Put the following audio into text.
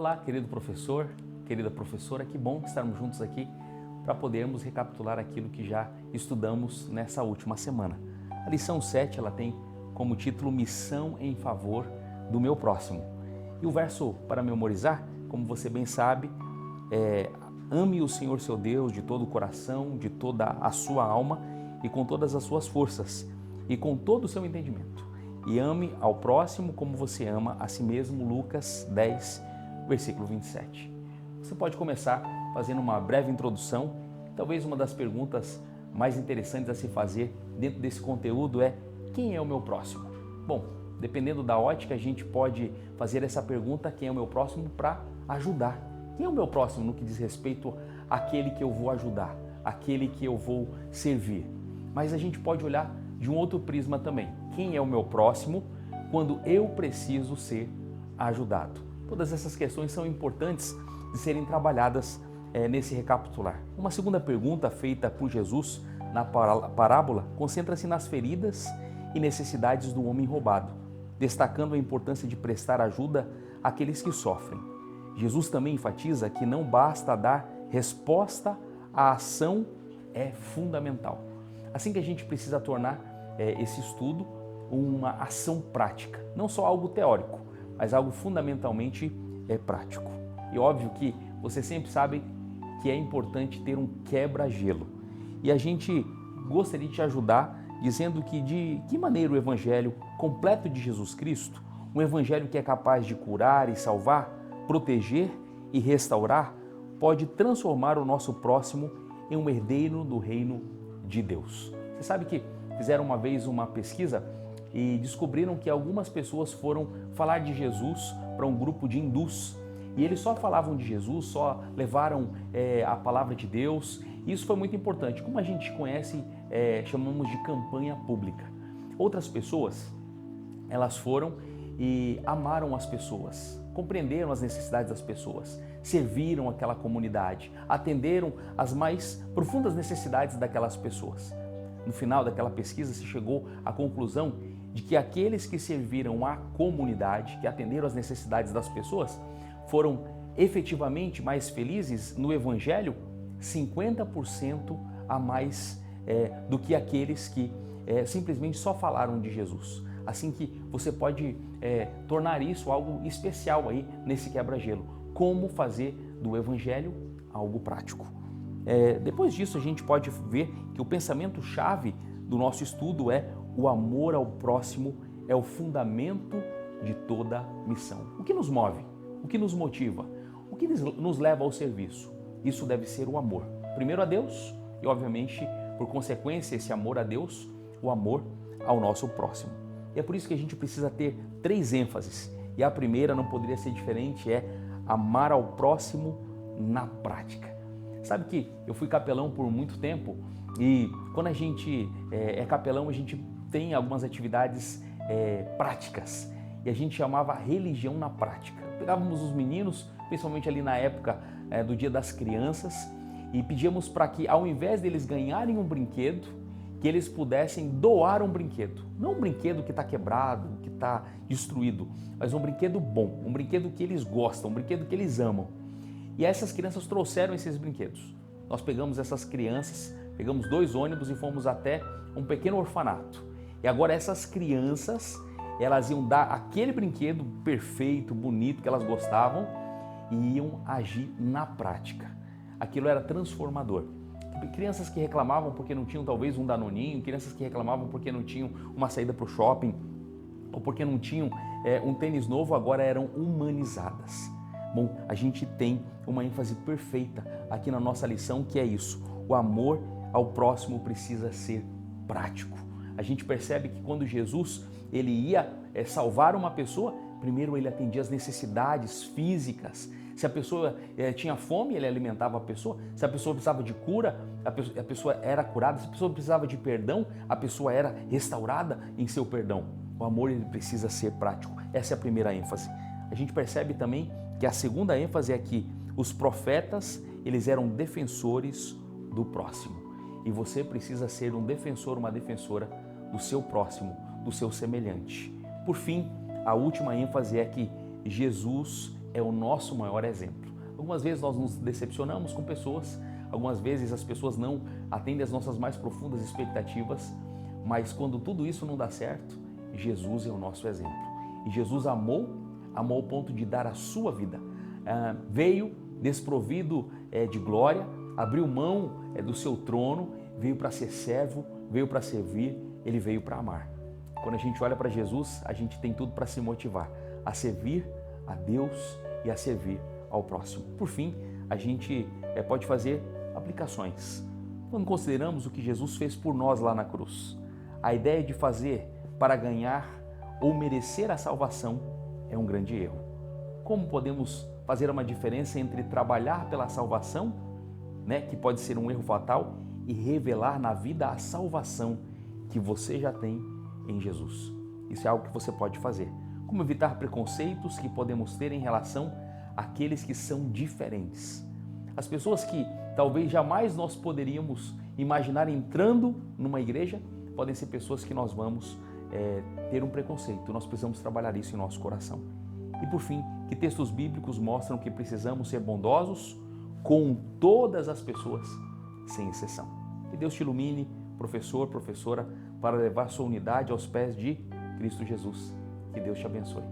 Olá, querido professor, querida professora, que bom estarmos juntos aqui para podermos recapitular aquilo que já estudamos nessa última semana. A lição 7, ela tem como título Missão em favor do meu próximo. E o verso para memorizar, como você bem sabe, ame o Senhor seu Deus de todo o coração, de toda a sua alma e com todas as suas forças e com todo o seu entendimento. E ame ao próximo como você ama a si mesmo, Lucas 10, versículo 27. Você pode começar fazendo uma breve introdução. Talvez uma das perguntas mais interessantes a se fazer dentro desse conteúdo é: quem é o meu próximo? Bom, dependendo da ótica, a gente pode fazer essa pergunta: quem é o meu próximo, para ajudar. Quem é o meu próximo no que diz respeito àquele que eu vou ajudar, àquele que eu vou servir? Mas a gente pode olhar de um outro prisma também. Quem é o meu próximo quando eu preciso ser ajudado? Todas essas questões são importantes de serem trabalhadas nesse recapitular. Uma segunda pergunta feita por Jesus na parábola concentra-se nas feridas e necessidades do homem roubado, destacando a importância de prestar ajuda àqueles que sofrem. Jesus também enfatiza que não basta dar resposta, a ação é fundamental. Assim que a gente precisa tornar esse estudo uma ação prática, não só algo teórico, mas algo fundamentalmente prático. E óbvio que você sempre sabe que é importante ter um quebra-gelo. E a gente gostaria de te ajudar dizendo que de que maneira o Evangelho completo de Jesus Cristo, um Evangelho que é capaz de curar e salvar, proteger e restaurar, pode transformar o nosso próximo em um herdeiro do reino de Deus. Você sabe que fizeram uma vez uma pesquisa e descobriram que algumas pessoas foram falar de Jesus para um grupo de hindus e eles só falavam de Jesus, só levaram a palavra de Deus. Isso foi muito importante. Como a gente conhece, chamamos de campanha pública. Outras pessoas, elas foram e amaram as pessoas, compreenderam as necessidades das pessoas, serviram aquela comunidade, atenderam as mais profundas necessidades daquelas pessoas. No final daquela pesquisa se chegou à conclusão de que aqueles que serviram à comunidade, que atenderam as necessidades das pessoas, foram efetivamente mais felizes no Evangelho 50% a mais do que aqueles que simplesmente só falaram de Jesus. Assim que você pode tornar isso algo especial aí nesse quebra-gelo. Como fazer do Evangelho algo prático. Depois disso a gente pode ver que o pensamento-chave do nosso estudo é: o amor ao próximo é o fundamento de toda missão. O que nos move? O que nos motiva? O que nos leva ao serviço? Isso deve ser o amor. Primeiro a Deus e, obviamente, por consequência, esse amor a Deus, o amor ao nosso próximo. E é por isso que a gente precisa ter 3 ênfases. E a primeira não poderia ser diferente, é amar ao próximo na prática. Sabe que eu fui capelão por muito tempo e quando a gente é capelão, a gente tem algumas atividades práticas e a gente chamava religião na prática. Pegávamos os meninos, principalmente ali na época do Dia das Crianças, e pedíamos para que, ao invés deles ganharem um brinquedo, que eles pudessem doar um brinquedo. Não um brinquedo que está quebrado, que está destruído, mas um brinquedo bom, um brinquedo que eles gostam, um brinquedo que eles amam. E essas crianças trouxeram esses brinquedos. Nós pegamos essas crianças, pegamos 2 ônibus e fomos até um pequeno orfanato. E agora essas crianças, elas iam dar aquele brinquedo perfeito, bonito, que elas gostavam e iam agir na prática. Aquilo era transformador. Crianças que reclamavam porque não tinham talvez um danoninho, crianças que reclamavam porque não tinham uma saída para o shopping ou porque não tinham um tênis novo, agora eram humanizadas. Bom, a gente tem uma ênfase perfeita aqui na nossa lição, que é isso: o amor ao próximo precisa ser prático. A gente percebe que quando Jesus ele ia salvar uma pessoa, primeiro ele atendia as necessidades físicas. Se a pessoa tinha fome, ele alimentava a pessoa. Se a pessoa precisava de cura, a pessoa era curada. Se a pessoa precisava de perdão, a pessoa era restaurada em seu perdão. O amor ele precisa ser prático. Essa é a primeira ênfase. A gente percebe também que a segunda ênfase é que os profetas, eles eram defensores do próximo. E você precisa ser um defensor, uma defensora do seu próximo, do seu semelhante. Por fim, a última ênfase é que Jesus é o nosso maior exemplo. Algumas vezes nós nos decepcionamos com pessoas, algumas vezes as pessoas não atendem às nossas mais profundas expectativas, mas quando tudo isso não dá certo, Jesus é o nosso exemplo. E Jesus amou ao ponto de dar a sua vida. Veio desprovido de glória, abriu mão do seu trono, veio para ser servo, veio para servir, ele veio para amar. Quando a gente olha para Jesus, a gente tem tudo para se motivar a servir a Deus e a servir ao próximo. Por fim, a gente pode fazer aplicações. Quando consideramos o que Jesus fez por nós lá na cruz, a ideia de fazer para ganhar ou merecer a salvação é um grande erro. Como podemos fazer uma diferença entre trabalhar pela salvação, que pode ser um erro fatal, e revelar na vida a salvação que você já tem em Jesus? Isso é algo que você pode fazer. Como evitar preconceitos que podemos ter em relação àqueles que são diferentes. As pessoas que talvez jamais nós poderíamos imaginar entrando numa igreja, podem ser pessoas que nós vamos ter um preconceito. Nós precisamos trabalhar isso em nosso coração. E por fim, que textos bíblicos mostram que precisamos ser bondosos com todas as pessoas, sem exceção. Que Deus te ilumine, professor, professora, para levar sua unidade aos pés de Cristo Jesus. Que Deus te abençoe.